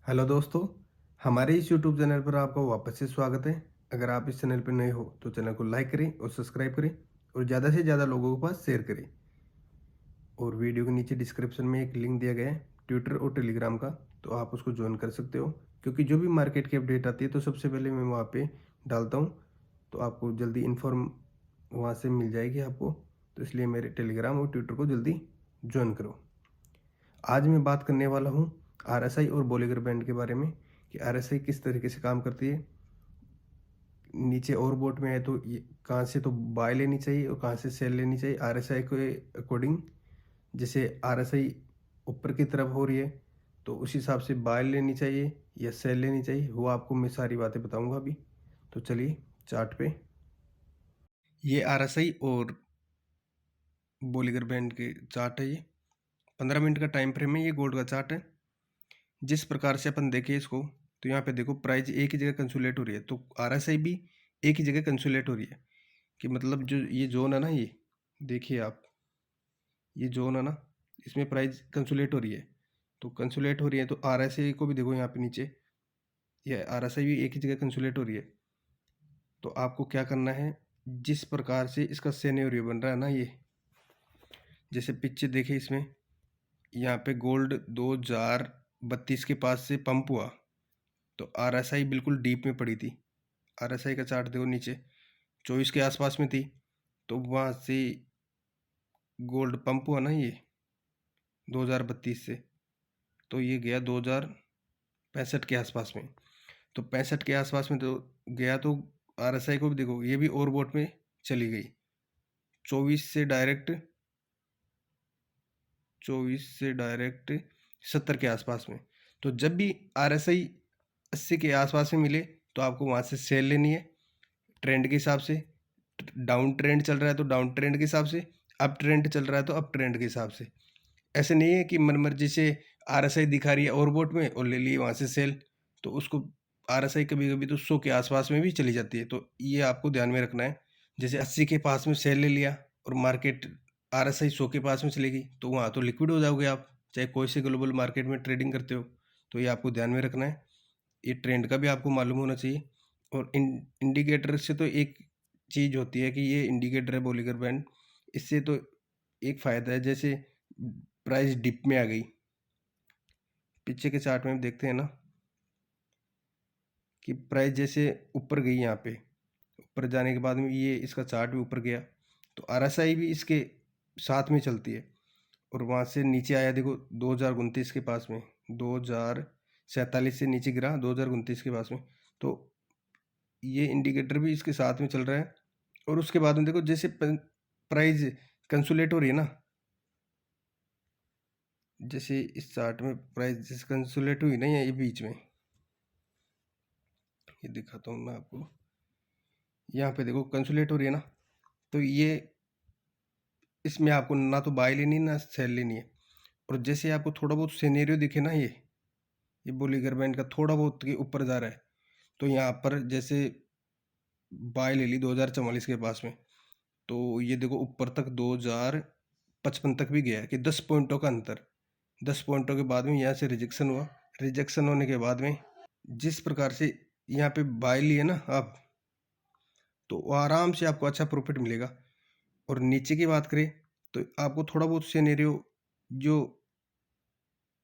Hello दोस्तों, हमारे इस यूट्यूब चैनल पर आपका वापस से स्वागत है। अगर आप इस चैनल पर नए हो तो चैनल को लाइक करें और सब्सक्राइब करें और ज़्यादा से ज़्यादा लोगों के पास शेयर करें। और वीडियो के नीचे डिस्क्रिप्शन में एक लिंक दिया गया है ट्विटर और टेलीग्राम का, तो आप उसको ज्वाइन कर सकते हो, क्योंकि जो भी मार्केट की अपडेट आती है तो सबसे पहले मैं वहाँ पे डालता हूँ, तो आपको जल्दी इन्फॉर्म वहाँ से मिल जाएगी आपको। तो इसलिए मेरे टेलीग्राम और ट्विटर को जल्दी ज्वाइन करो। आज मैं बात करने वाला हूँ आरएसआई और बॉलीगर बैंड के बारे में, कि आरएसआई किस तरीके से काम करती है। नीचे और बोट में है तो ये कहाँ से तो बाय लेनी चाहिए और कहाँ से सेल लेनी चाहिए आरएसआई के अकॉर्डिंग। जैसे आरएसआई ऊपर की तरफ हो रही है तो उस हिसाब से बाय लेनी चाहिए या सेल लेनी चाहिए, वो आपको मैं सारी बातें बताऊंगा अभी। तो चलिए चार्ट पे, ये आरएसआई और बॉलीगर बैंड के चार्ट है। ये 15 मिनट का टाइम फ्रेम है। ये गोल्ड का चार्ट है। जिस प्रकार से अपन देखें इसको, तो यहाँ पे देखो प्राइस एक ही जगह कंसोलिडेट हो रही है, तो आरएसआई भी एक ही जगह कंसोलिडेट हो रही है। कि मतलब जो ये जोन है ना, ये देखिए आप, ये जोन है ना, इसमें प्राइस कंसोलिडेट हो रही है। तो कंसोलिडेट हो रही है तो आरएसआई को भी देखो यहाँ पे नीचे, ये आरएसआई भी एक ही जगह कंसोलिडेट हो रही है। तो आपको क्या करना है, जिस प्रकार से इसका सिनेरियो बन रहा है ना, ये जैसे पीछे देखे इसमें, यहाँ पे गोल्ड 2032 के पास से पंप हुआ, तो आरएसआई बिल्कुल डीप में पड़ी थी। आरएसआई का चार्ट देखो नीचे 24 के आसपास में थी, तो वहाँ से गोल्ड पंप हुआ ना ये 2032 से, तो ये गया 2065 के आसपास में। तो 65 के आसपास में तो गया, तो आरएसआई को भी देखो, ये भी ओवरबॉट में चली गई। 24 से डायरेक्ट 70 के आसपास में। तो जब भी आरएसआई 80 के आसपास में मिले तो आपको वहाँ से सेल लेनी है ट्रेंड के हिसाब से। डाउन ट्रेंड चल रहा है तो डाउन ट्रेंड के हिसाब से, अप ट्रेंड चल रहा है तो अप ट्रेंड के हिसाब से। ऐसे नहीं है कि मनमर्जी से आरएसआई दिखा रही है ओवरबॉट में और ले लिए वहाँ से सेल, तो उसको आरएसआई कभी कभी तो 100 के आसपास में भी चली जाती है। तो ये आपको ध्यान में रखना है। जैसे 80 के पास में सेल ले लिया और मार्केट आरएसआई 100 के पास में चलेगी, तो वहाँ तो लिक्विड हो जाओगे आप, चाहे कोई से ग्लोबल मार्केट में ट्रेडिंग करते हो। तो ये आपको ध्यान में रखना है। ये ट्रेंड का भी आपको मालूम होना चाहिए। और इंडिकेटर से तो एक चीज़ होती है कि ये इंडिकेटर है बॉलीगर बैंड, इससे तो एक फ़ायदा है। जैसे प्राइस डिप में आ गई, पीछे के चार्ट में देखते हैं ना कि प्राइस जैसे ऊपर गई, यहाँ पे ऊपर जाने के बाद में ये इसका चार्ट भी ऊपर गया, तो आरएसआई भी इसके साथ में चलती है। और वहाँ से नीचे आया देखो 2029 के पास में, 2047 से नीचे गिरा 2029 के पास में। तो ये इंडिकेटर भी इसके साथ में चल रहा है। और उसके बाद में देखो जैसे प्राइस कंसोलिडेट हो रही है ना, जैसे इस चार्ट में प्राइस जैसे कंसोलिडेट हुई ना, ये बीच में, ये दिखाता हूँ मैं आपको। यहाँ पे देखो कंसोलिडेट हो रही है ना, तो ये इसमें आपको ना तो बाय लेनी ना सेल लेनी है। और जैसे आपको थोड़ा बहुत सिनेरियो दिखे ना, ये बॉलीगर बैंड का थोड़ा बहुत के ऊपर जा रहा है, तो यहाँ पर जैसे बाय ले ली 2044 के पास में, तो ये देखो ऊपर तक 2055 तक भी गया है, कि 10 पॉइंटों का अंतर। 10 पॉइंटों के बाद में यहाँ से रिजेक्शन हुआ। रिजेक्शन होने के बाद में जिस प्रकार से यहाँ पे बाय लिए ना आप, तो आराम से आपको अच्छा प्रॉफिट मिलेगा। और नीचे की बात करें तो आपको थोड़ा बहुत सिनेरियो, जो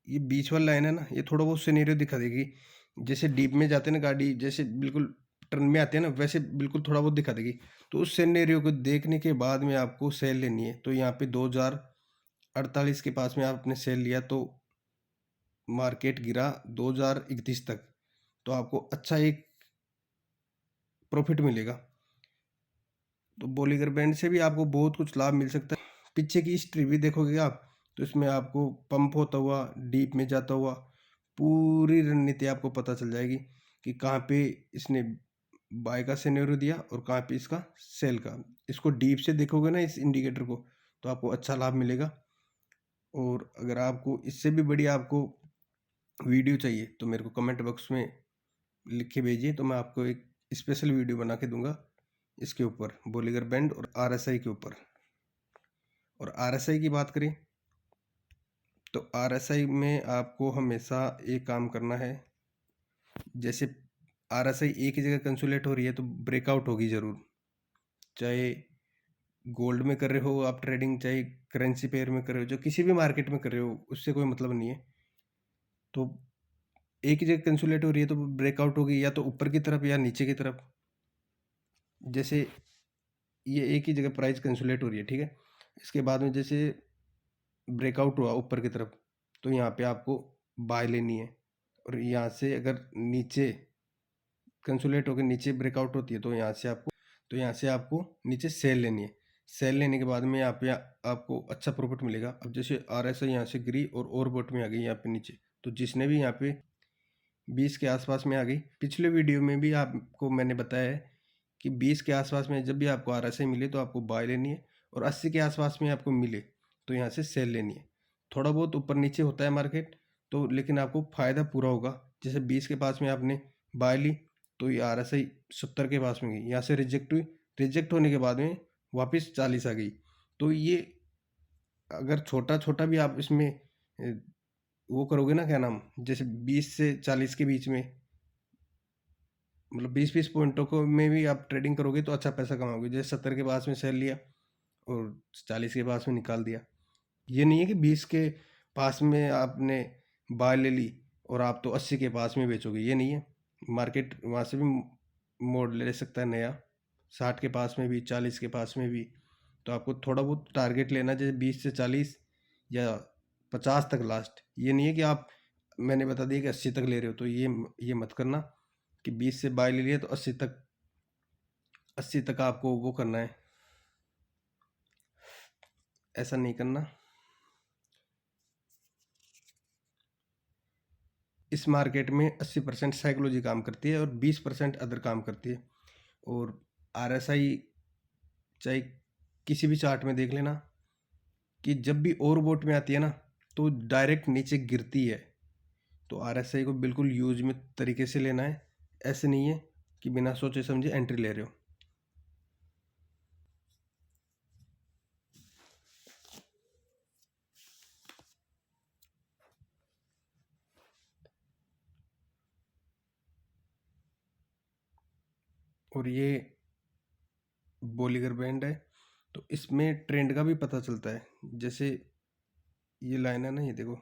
ये बीच वाला लाइन है ना, ये थोड़ा बहुत सिनेरियो दिखा देगी। जैसे डीप में जाते हैं ना गाड़ी, जैसे बिल्कुल टर्न में आते हैं ना, वैसे बिल्कुल थोड़ा बहुत दिखा देगी। तो उस सिनेरियो को देखने के बाद में आपको सेल लेनी है। तो यहाँ पे 2048 के पास में आपने सेल लिया, तो मार्केट गिरा 2031 तक, तो आपको अच्छा एक प्रॉफिट मिलेगा। तो बॉलीगर बैंड से भी आपको बहुत कुछ लाभ मिल सकता है। पीछे की हिस्ट्री भी देखोगे आप, तो इसमें आपको पंप होता हुआ, डीप में जाता हुआ, पूरी रणनीति आपको पता चल जाएगी कि कहाँ पे इसने बाय का सिनेरियो दिया और कहाँ पे इसका सेल का। इसको डीप से देखोगे ना इस इंडिकेटर को, तो आपको अच्छा लाभ मिलेगा। और अगर आपको इससे भी बड़ी आपको वीडियो चाहिए तो मेरे को कमेंट बॉक्स में लिख के भेजिए, तो मैं आपको एक स्पेशल वीडियो बना के दूंगा इसके ऊपर, बॉलीगर बैंड और आरएसआई के ऊपर। और आरएसआई की बात करें तो आरएसआई में आपको हमेशा एक काम करना है जैसे RSI एक ही जगह कंसोलिडेट हो रही है तो ब्रेकआउट होगी ज़रूर, चाहे गोल्ड में कर रहे हो आप ट्रेडिंग, चाहे करेंसी पेयर में कर रहे हो, जो किसी भी मार्केट में कर रहे हो उससे कोई मतलब नहीं है। तो एक ही जगह कंसोलिडेट हो रही है तो ब्रेकआउट होगी या तो ऊपर की तरफ या नीचे की तरफ। जैसे ये एक ही जगह प्राइस कंसोलिडेट हो रही है, ठीक है, इसके बाद में जैसे ब्रेकआउट हुआ ऊपर की तरफ तो यहाँ पे आपको बाय लेनी है, और यहाँ से अगर नीचे कंसोलिडेट होकर नीचे ब्रेकआउट होती है तो यहाँ से आपको नीचे सेल लेनी है। सेल लेने के बाद में यहाँ पे आपको अच्छा प्रॉफिट मिलेगा। अब जैसे RSI यहाँ से गिरी और ओवरबॉट में आ गई यहाँ पे नीचे, तो जिसने भी यहाँ पे 20 के आसपास में आ गई, पिछले वीडियो में भी आपको मैंने बताया है कि 20 के आसपास में जब भी आपको RSI मिले तो आपको बाय लेनी है, और 80 के आसपास में आपको मिले तो यहाँ से सेल लेनी है। थोड़ा बहुत ऊपर नीचे होता है मार्केट तो, लेकिन आपको फ़ायदा पूरा होगा। जैसे 20 के पास में आपने बाय ली तो ये RSI 70 के पास में गई, यहाँ से रिजेक्ट हुई, रिजेक्ट होने के बाद में वापस 40 आ गई। तो ये अगर छोटा छोटा भी आप इसमें वो करोगे ना, क्या नाम, जैसे 20 से 40 के बीच में, मतलब 20-20 पॉइंटों को में भी आप ट्रेडिंग करोगे तो अच्छा पैसा कमाओगे। जैसे 70 के पास में सेल लिया और 40 के पास में निकाल दिया। ये नहीं है कि 20 के पास में आपने बाय ले ली और आप तो 80 के पास में बेचोगे, ये नहीं है। मार्केट वहाँ से भी मोड़ ले सकता है नया, 60 के पास में भी, 40 के पास में भी। तो आपको थोड़ा बहुत टारगेट लेना, जैसे 20 से 40 या 50 तक लास्ट। ये नहीं है कि आप, मैंने बता दिया कि 80 तक ले रहे हो, तो ये मत करना कि 20 से बाय ले लिया तो 80 तक आपको वो करना है, ऐसा नहीं करना। इस मार्केट में 80% साइकोलॉजी काम करती है और 20% अदर काम करती है। और RSI चाहे किसी भी चार्ट में देख लेना कि जब भी ओवरबॉट में आती है ना तो डायरेक्ट नीचे गिरती है। तो RSI को बिल्कुल यूज में तरीके से लेना है, ऐसे नहीं है कि बिना सोचे समझे एंट्री ले रहे हो। और ये बॉलीगर बैंड है तो इसमें ट्रेंड का भी पता चलता है। जैसे ये लाइन है ना, ये देखो,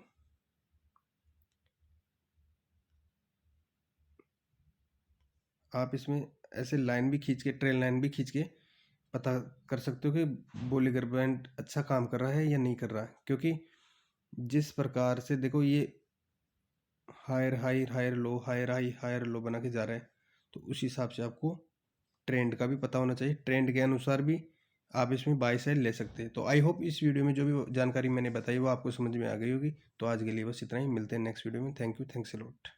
आप इसमें ऐसे लाइन भी खींच के, ट्रेल लाइन भी खींच के पता कर सकते हो कि बॉलीगर बैंड अच्छा काम कर रहा है या नहीं कर रहा है। क्योंकि जिस प्रकार से देखो ये higher high higher low, higher high higher low बना के जा रहा है, तो उस हिसाब से आपको ट्रेंड का भी पता होना चाहिए। ट्रेंड के अनुसार भी आप इसमें बाय सेल ले सकते हैं। तो आई होप इस वीडियो में जो भी जानकारी मैंने बताई वो आपको समझ में आ गई होगी। तो आज के लिए बस इतना ही, मिलते हैं नेक्स्ट वीडियो में। Thank you, thanks a lot.